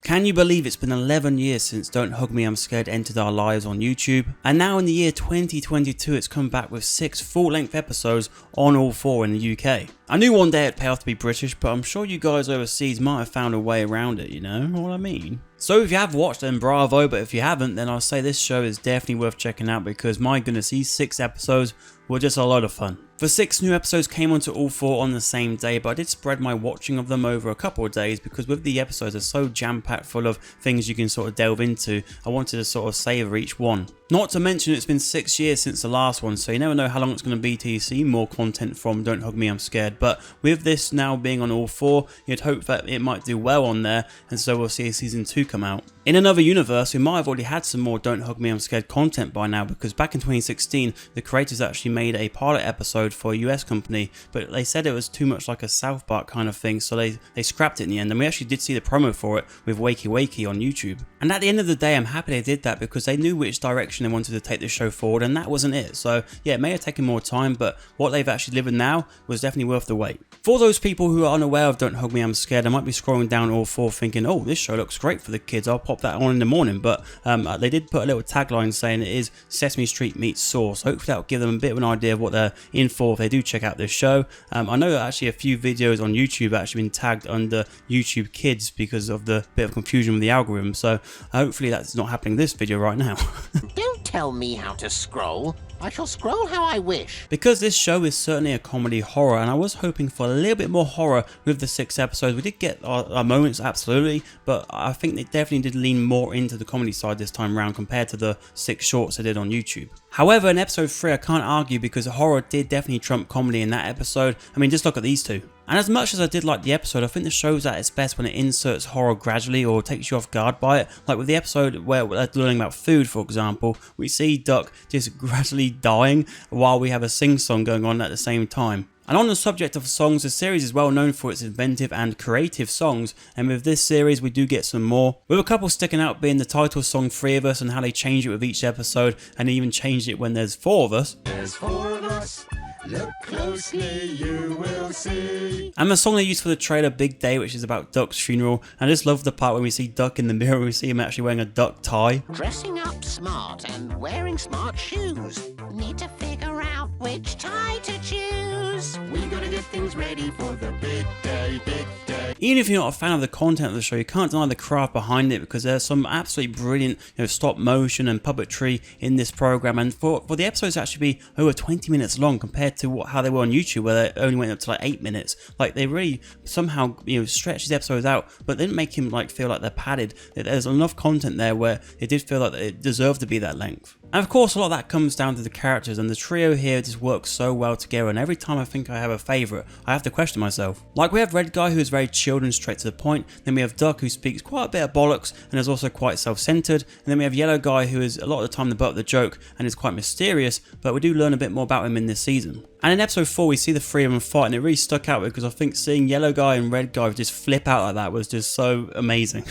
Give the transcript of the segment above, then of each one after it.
Can you believe it's been 11 years since Don't Hug Me I'm Scared entered our lives on YouTube? And now in the year 2022 it's come back with 6 full-length episodes on all 4 in the UK. I knew one day it'd pay off to be British, but I'm sure you guys overseas might have found a way around it, you know what I mean? So if you have watched, then bravo, but if you haven't, then I'll say this show is definitely worth checking out because my goodness, these 6 episodes were just a lot of fun. The 6 new episodes came onto all 4 on the same day, but I did spread my watching of them over a couple of days because with the episodes are so jam-packed full of things you can sort of delve into, I wanted to sort of savour each one. Not to mention it's been 6 years since the last one, so you never know how long it's going to be till you see more content from Don't Hug Me I'm Scared, but with this now being on all 4, you'd hope that it might do well on there, and so we'll see a season 2 come out. In another universe, we might have already had some more Don't Hug Me I'm Scared content by now because back in 2016, the creators actually made a pilot episode for a US company, but they said it was too much like a South Park kind of thing, so they scrapped it in the end, and we actually did see the promo for it with Wakey Wakey on YouTube. And at the end of the day, I'm happy they did that because they knew which direction they wanted to take the show forward, and that wasn't it. So yeah, it may have taken more time, but what they've actually delivered now was definitely worth the wait. For those people who are unaware of Don't Hug Me I'm Scared, I might be scrolling down all 4 thinking, oh, this show looks great for the kids, I'll pop that on in the morning, but they did put a little tagline saying it is Sesame Street meets Saw, so hopefully that'll give them a bit of an idea of what they're in for if they do check out this show. I know that actually a few videos on YouTube have actually been tagged under YouTube Kids because of the bit of confusion with the algorithm, so hopefully that's not happening in this video right now. Don't tell me how to scroll. I shall scroll how I wish. Because this show is certainly a comedy horror, and I was hoping for a little bit more horror with the 6 episodes. We did get our moments, absolutely, but I think they definitely did lean more into the comedy side this time around compared to the 6 shorts they did on YouTube. However, in episode 3 I can't argue because horror did definitely trump comedy in that episode. I mean, just look at these two. And as much as I did like the episode, I think the show's at its best when it inserts horror gradually or takes you off guard by it. Like with the episode where they're learning about food, for example, we see Duck just gradually dying while we have a sing-song going on at the same time. And on the subject of songs, the series is well known for its inventive and creative songs, and with this series we do get some more, with a couple sticking out being the title song 3 of Us and how they change it with each episode, and even changed it when there's 4 of us. There's 4 of us. Look closely, you will see. And the song they used for the trailer, Big Day, which is about Duck's funeral. I just love the part when we see Duck in the mirror, we see him actually wearing a duck tie. Dressing up smart and wearing smart shoes. Need to figure out which tie to choose. We gotta get things ready for the big day, big day. Even if you're not a fan of the content of the show, you can't deny the craft behind it because there's some absolutely brilliant stop motion and puppetry in this program, and for the episodes to actually be over 20 minutes long compared to how they were on YouTube where they only went up to like 8 minutes, like they really somehow stretched these episodes out but didn't make him like feel like they're padded. There's enough content there where it did feel like it deserved to be that length. And of course a lot of that comes down to the characters, and the trio here just works so well together, and every time I think I have a favourite I have to question myself. Like we have Red Guy who is very chilled and straight to the point, then we have Duck who speaks quite a bit of bollocks and is also quite self-centered, and then we have Yellow Guy who is a lot of the time the butt of the joke and is quite mysterious, but we do learn a bit more about him in this season. And in episode 4 we see the 3 of them fight, and it really stuck out because I think seeing Yellow Guy and Red Guy just flip out like that was just so amazing.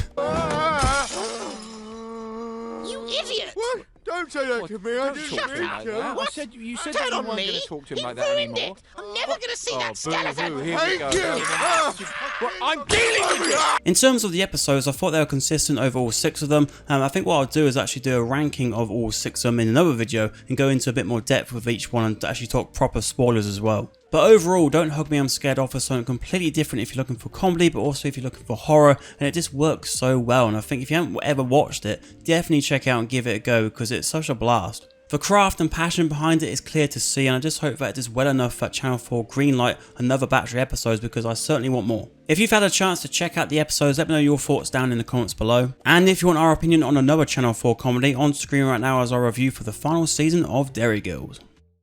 You idiot! What? Don't say that to me, I didn't Shut mean up. to. What? You said Turn that you on weren't me. going to talk to him He like that ruined anymore. it. I'm never going to see that skeleton. Boo-hoo, here we Thank go. you. Well, I'm dealing with you! In terms of the episodes, I thought they were consistent over all 6 of them. I think what I'll do is actually do a ranking of all 6 of them in another video and go into a bit more depth with each one and actually talk proper spoilers as well. But overall, Don't Hug Me I'm Scared offers something completely different if you're looking for comedy, but also if you're looking for horror, and it just works so well. And I think if you haven't ever watched it, definitely check out and give it a go because it's such a blast. The craft and passion behind it is clear to see, and I just hope that it does well enough that Channel 4 greenlight another batch of episodes because I certainly want more. If you've had a chance to check out the episodes, let me know your thoughts down in the comments below. And if you want our opinion on another Channel 4 comedy, on screen right now is our review for the final season of Derry Girls.